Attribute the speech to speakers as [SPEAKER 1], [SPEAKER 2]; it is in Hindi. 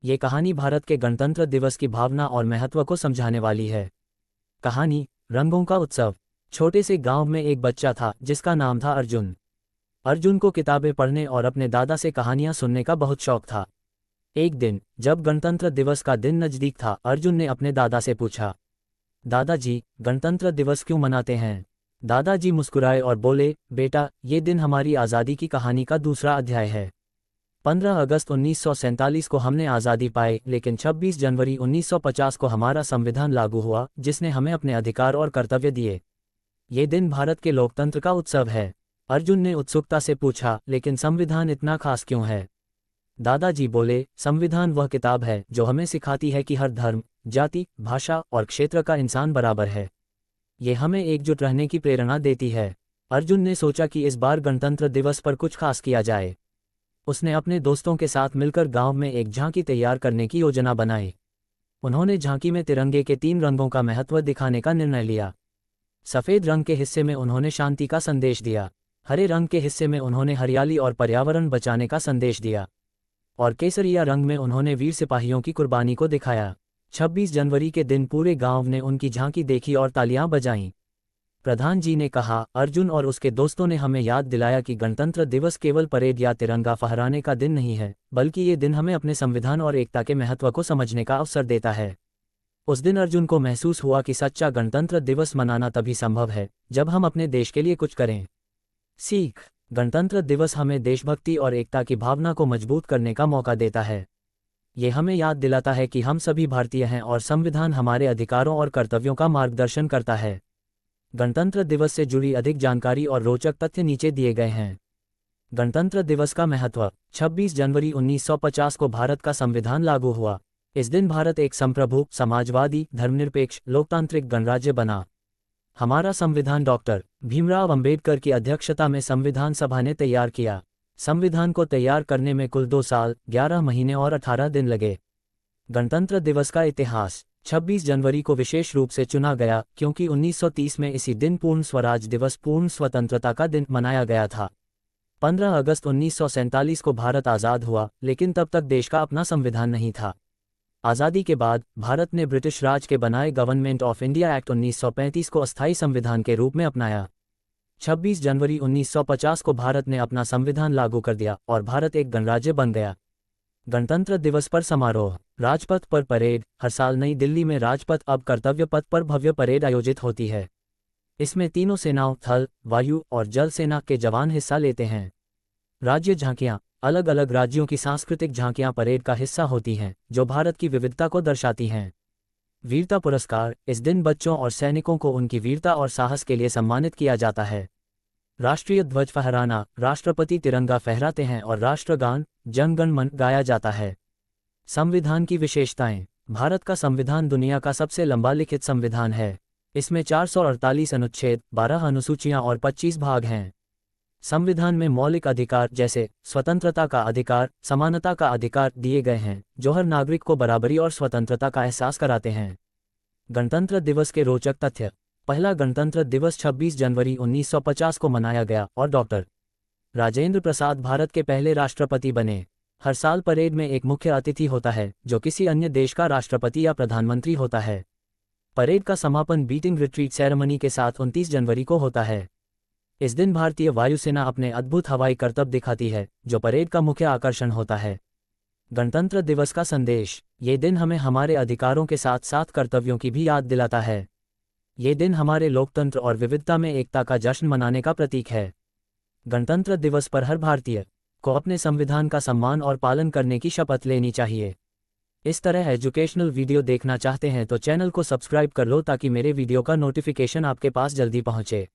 [SPEAKER 1] ये कहानी भारत के गणतंत्र दिवस की भावना और महत्व को समझाने वाली है। कहानी रंगों का उत्सव। छोटे से गांव में एक बच्चा था जिसका नाम था अर्जुन। अर्जुन को किताबें पढ़ने और अपने दादा से कहानियां सुनने का बहुत शौक था। एक दिन जब गणतंत्र दिवस का दिन नज़दीक था, अर्जुन ने अपने दादा से पूछा, दादाजी, गणतंत्र दिवस क्यों मनाते हैं? दादाजी मुस्कुराए और बोले, बेटा, ये दिन हमारी आज़ादी की कहानी का दूसरा अध्याय है। 15 अगस्त 1947 को हमने आज़ादी पाई, लेकिन 26 जनवरी 1950 को हमारा संविधान लागू हुआ, जिसने हमें अपने अधिकार और कर्तव्य दिए। ये दिन भारत के लोकतंत्र का उत्सव है। अर्जुन ने उत्सुकता से पूछा, लेकिन संविधान इतना खास क्यों है? दादाजी बोले, संविधान वह किताब है जो हमें सिखाती है कि हर धर्म, जाति, भाषा और क्षेत्र का इंसान बराबर है। ये हमें एकजुट रहने की प्रेरणा देती है। अर्जुन ने सोचा कि इस बार गणतंत्र दिवस पर कुछ खास किया जाए। उसने अपने दोस्तों के साथ मिलकर गांव में एक झांकी तैयार करने की योजना बनाई। उन्होंने झांकी में तिरंगे के 3 रंगों का महत्व दिखाने का निर्णय लिया। सफ़ेद रंग के हिस्से में उन्होंने शांति का संदेश दिया, हरे रंग के हिस्से में उन्होंने हरियाली और पर्यावरण बचाने का संदेश दिया, और केसरिया रंग में उन्होंने वीर सिपाहियों की कुर्बानी को दिखाया। 26 जनवरी के दिन पूरे गांव ने उनकी झांकी देखी और तालियां बजाईं। प्रधान जी ने कहा, अर्जुन और उसके दोस्तों ने हमें याद दिलाया कि गणतंत्र दिवस केवल परेड या तिरंगा फहराने का दिन नहीं है, बल्कि ये दिन हमें अपने संविधान और एकता के महत्व को समझने का अवसर देता है। उस दिन अर्जुन को महसूस हुआ कि सच्चा गणतंत्र दिवस मनाना तभी संभव है जब हम अपने देश के लिए कुछ करें। सीख। गणतंत्र दिवस हमें देशभक्ति और एकता की भावना को मजबूत करने का मौका देता है। ये हमें याद दिलाता है कि हम सभी भारतीय हैं और संविधान हमारे अधिकारों और कर्तव्यों का मार्गदर्शन करता है। गणतंत्र दिवस से जुड़ी अधिक जानकारी और रोचक तथ्य नीचे दिए गए हैं। गणतंत्र दिवस का महत्व। 26 जनवरी 1950 को भारत का संविधान लागू हुआ। इस दिन भारत एक संप्रभु, समाजवादी, धर्मनिरपेक्ष, लोकतांत्रिक गणराज्य बना। हमारा संविधान डॉक्टर भीमराव अंबेडकर की अध्यक्षता में संविधान सभा ने तैयार किया। संविधान को तैयार करने में कुल 2 साल, 11 महीने और 18 दिन लगे। गणतंत्र दिवस का इतिहास। 26 जनवरी को विशेष रूप से चुना गया क्योंकि 1930 में इसी दिन पूर्ण स्वराज दिवस, पूर्ण स्वतंत्रता का दिन मनाया गया था। 15 अगस्त 1947 को भारत आज़ाद हुआ, लेकिन तब तक देश का अपना संविधान नहीं था। आज़ादी के बाद भारत ने ब्रिटिश राज के बनाए गवर्नमेंट ऑफ इंडिया एक्ट 1935 को अस्थायी संविधान के रूप में अपनाया। 26 जनवरी 1950 को भारत ने अपना संविधान लागू कर दिया और भारत एक गणराज्य बन गया। गणतंत्र दिवस पर समारोह। राजपथ पर परेड। हर साल नई दिल्ली में राजपथ, अब कर्तव्य पथ पर भव्य परेड आयोजित होती है। इसमें तीनों सेनाओं, थल, वायु और जल सेना के जवान हिस्सा लेते हैं। राज्य झांकियां। अलग अलग राज्यों की सांस्कृतिक झांकियां परेड का हिस्सा होती हैं, जो भारत की विविधता को दर्शाती हैं। वीरता पुरस्कार। इस दिन बच्चों और सैनिकों को उनकी वीरता और साहस के लिए सम्मानित किया जाता है। राष्ट्रीय ध्वज फहराना। राष्ट्रपति तिरंगा फहराते हैं और राष्ट्रगान जन गण मन गाया जाता है। संविधान की विशेषताएं। भारत का संविधान दुनिया का सबसे लंबा लिखित संविधान है। इसमें 448 अनुच्छेद, 12 अनुसूचियां और 25 भाग हैं। संविधान में मौलिक अधिकार जैसे स्वतंत्रता का अधिकार, समानता का अधिकार दिए गए हैं, जो हर नागरिक को बराबरी और स्वतंत्रता का एहसास कराते हैं। गणतंत्र दिवस के रोचक तथ्य। पहला गणतंत्र दिवस 26 जनवरी 1950 को मनाया गया और डॉक्टर राजेंद्र प्रसाद भारत के पहले राष्ट्रपति बने। हर साल परेड में एक मुख्य अतिथि होता है, जो किसी अन्य देश का राष्ट्रपति या प्रधानमंत्री होता है। परेड का समापन बीटिंग रिट्रीट सेरेमनी के साथ 29 जनवरी को होता है। इस दिन भारतीय वायुसेना अपने अद्भुत हवाई करतब दिखाती है, जो परेड का मुख्य आकर्षण होता है। गणतंत्र दिवस का संदेश। ये दिन हमें हमारे अधिकारों के साथ साथ कर्तव्यों की भी याद दिलाता है। ये दिन हमारे लोकतंत्र और विविधता में एकता का जश्न मनाने का प्रतीक है। गणतंत्र दिवस पर हर भारतीय को अपने संविधान का सम्मान और पालन करने की शपथ लेनी चाहिए। इस तरह एजुकेशनल वीडियो देखना चाहते हैं तो चैनल को सब्सक्राइब कर लो ताकि मेरे वीडियो का नोटिफिकेशन आपके पास जल्दी पहुंचे।